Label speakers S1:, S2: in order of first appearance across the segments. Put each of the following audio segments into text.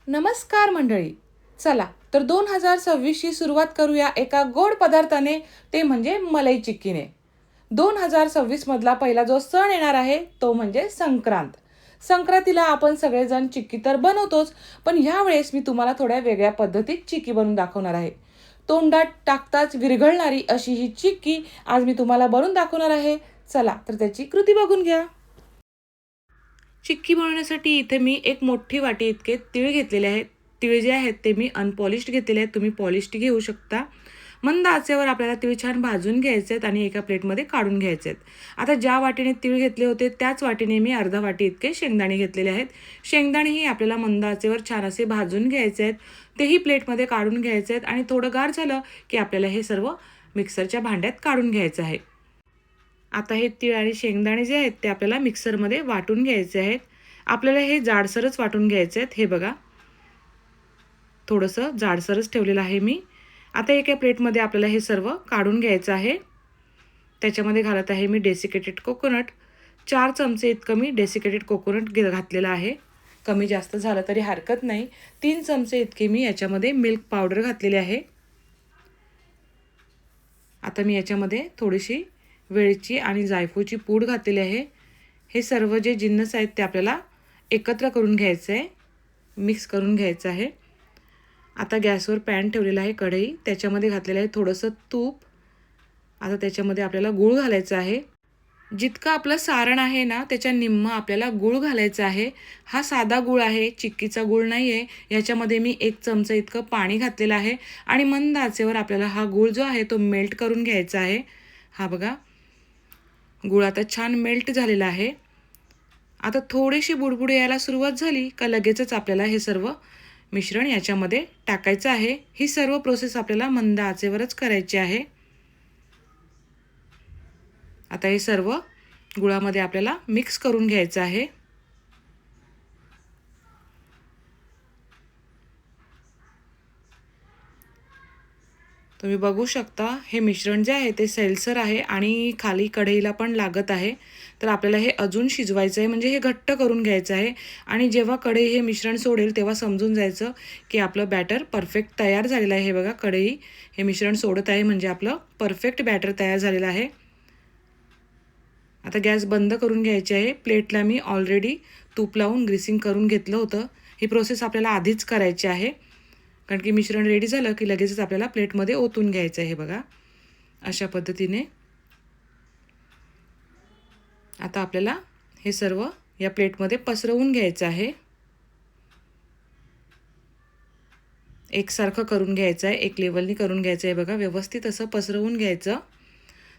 S1: नमस्कार मंडळी. चला तर 2026ची सुरुवात करूया एका गोड पदार्थाने, ते म्हणजे मलाई चिक्कीने. 2026 मधला पहिला जो सण येणार आहे तो म्हणजे संक्रांत. संक्रांतीला आपण सगळेजण चिक्की तर बनवतोच, पण ह्यावेळेस मी तुम्हाला थोड्या वेगळ्या पद्धतीत चिक्की बनवून दाखवणार आहे. तोंडात टाकताच विरघळणारी अशी ही चिक्की आज मी तुम्हाला बनवून दाखवणार आहे. चला तर त्याची कृती बघून घ्या. चिक्की बनवण्यासाठी इथे मी एक मोठी वाटी इतके तीळ घेतलेले आहेत. तीळ जे आहेत ते मी अनपॉलिश्ड घेतलेले आहेत. तुम्ही पॉलिश्ड घेऊ शकता. मंद आचेवर आपल्याला तीळ छान भाजून घ्यायचे आहेत आणि एका प्लेटमध्ये काढून घ्यायचे आहेत. आता ज्या वाटीने तीळ घेतले होते त्याच वाटीने मी अर्धा वाटी इतके शेंगदाणे घेतलेले आहेत. शेंगदाणेही आपल्याला मंद आचेवर छान असे भाजून घ्यायचे आहेत. तेही प्लेटमध्ये काढून घ्यायचे आहेत आणि थोडं गार झालं की आपल्याला हे सर्व मिक्सरच्या भांड्यात काढून घ्यायचं आहे. आता हे तीळ आणि शेंगदाणे जे आहेत ते आपल्याला मिक्सरमध्ये वाटून घ्यायचे आहेत. आपल्याला हे जाडसरच वाटून घ्यायचे आहेत. हे बघा, थोडंसं जाडसरच ठेवलेलं आहे मी. आता एका प्लेटमध्ये आपल्याला हे सर्व काढून घ्यायचं आहे. त्याच्यामध्ये घालत आहे मी डेसिकेटेड कोकोनट. 4 चमचे इतकं मी डेसिकेटेड कोकोनट घातलेलं आहे. कमी जास्त झालं तरी हरकत नाही. 3 चमचे इतके मी याच्यामध्ये मिल्क पावडर घातलेली आहे. आता मी याच्यामध्ये थोडीशी वेलची आणि जायफळची पूड घातलेली आहे. हे सर्व जे जिन्नस आहेत ते आपल्याला एकत्र करून घ्यायचं आहे, मिक्स करून घ्यायचं आहे. आता गॅसवर पॅन ठेवलेला आहे, कढई. त्याच्यामध्ये घातलेलं आहे थोडंसं तूप. आता त्याच्यामध्ये आपल्याला गूळ घालायचं आहे. जितकं आपलं सारण आहे ना त्याच्या निम्म आपल्याला गूळ घालायचं आहे. हा साधा गूळ आहे, चिक्कीचा गूळ नाही आहे. याच्यामध्ये मी 1 चमचा इतकं पाणी घातलेलं आहे आणि मंद आचेवर आपल्याला हा गूळ जो आहे तो मेल्ट करून घ्यायचा आहे. हा बघा, गूळ आता छान मेल्ट झालेला आहे. आता थोडीशी बुडबुड यायला सुरुवात झाली का लगेचच आपल्याला हे सर्व मिश्रण याच्यामध्ये टाकायचं आहे. ही सर्व प्रोसेस आपल्याला मंद आचेवरच करायची आहे. आता हे सर्व गुळामध्ये आपल्याला मिक्स करून घ्यायचं आहे. तुम्ही बघू शकता हे मिश्रण जे आहे ते सैलसर आहे आणि खाली कढईला पण लागत आहे. तर आपल्याला हे अजून शिजवायचं आहे, म्हणजे हे घट्ट करून घ्यायचं आहे. आणि जेव्हा कढई हे मिश्रण सोडेल तेव्हा समजून जायचं की आपलं बॅटर परफेक्ट तयार झालेलं आहे. हे बघा, कढई हे मिश्रण सोडत आहे म्हणजे आपलं परफेक्ट बॅटर तयार झालेलं आहे. आता गॅस बंद करून घ्यायची आहे. प्लेटला मी ऑलरेडी तूप लावून ग्रीसिंग करून घेतलं होतं. ही प्रोसेस आपल्याला आधीच करायची आहे, कारण की मिश्रण रेडी झालं की लगेचच आपल्याला प्लेटमध्ये ओतून घ्यायचं आहे. बघा, अशा पद्धतीने. आता आपल्याला हे सर्व या प्लेटमध्ये पसरवून घ्यायचं आहे. एकसारखं करून घ्यायचं आहे, एक लेवलनी करून घ्यायचं आहे. बघा, व्यवस्थित असं पसरवून घ्यायचं.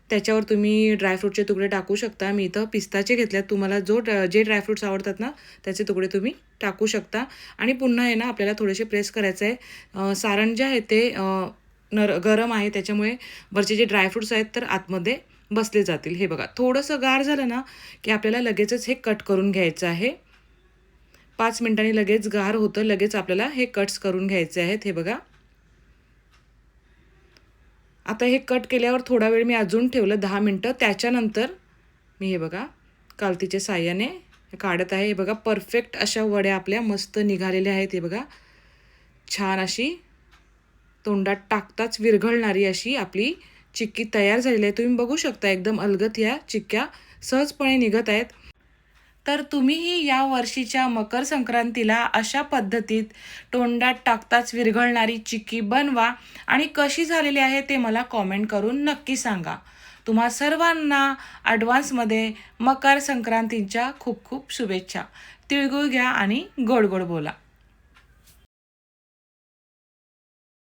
S1: त्याच्यावर तुम्ही ड्रायफ्रूटचे तुकडे टाकू शकता. मी इथं पिस्ताचे घेतल्यात. तुम्हाला जे ड्रायफ्रूट्स आवडतात ना त्याचे तुकडे तुम्ही टाकू शकता. आणि पुन्हा आहे ना आपल्याला थोडेसे प्रेस करायचं आहे. सारण जे आहे ते गरम आहे, त्याच्यामुळे वरचे जे ड्रायफ्रूट्स आहेत तर आतमध्ये बसले जातील. हे बघा, थोडंसं गार झालं ना की आपल्याला लगेचच हे कट करून घ्यायचं आहे. 5 मिनिटांनी लगेच गार होतं. लगेच आपल्याला हे कट्स करून घ्यायचे आहेत. हे बघा, आता हे कट केल्यावर थोडा वेळ मी अजून ठेवलं, 10 मिनटं. त्याच्यानंतर मी हे बघा कालतीच्या साह्याने काढत आहे. हे बघा, परफेक्ट अशा वड्या आपल्या मस्त निघालेल्या आहेत. हे बघा, छान अशी तोंडात टाकताच विरघळणारी अशी आपली चिक्की तयार झालेली आहे. तुम्ही बघू शकता एकदम अलगद या चिक्क्या सहजपणे निघत आहेत. तर तुम्हीही या वर्षीच्या मकर संक्रांतीला अशा पद्धतीत तोंडात टाकताच विरघळणारी चिक्की बनवा आणि कशी झालेली आहे ते मला कॉमेंट करून नक्की सांगा. तुम्हा सर्वांना ॲडव्हान्समध्ये मकर संक्रांतीच्या खूप खूप शुभेच्छा. तिळगुळ घ्या आणि गोड गोड बोला.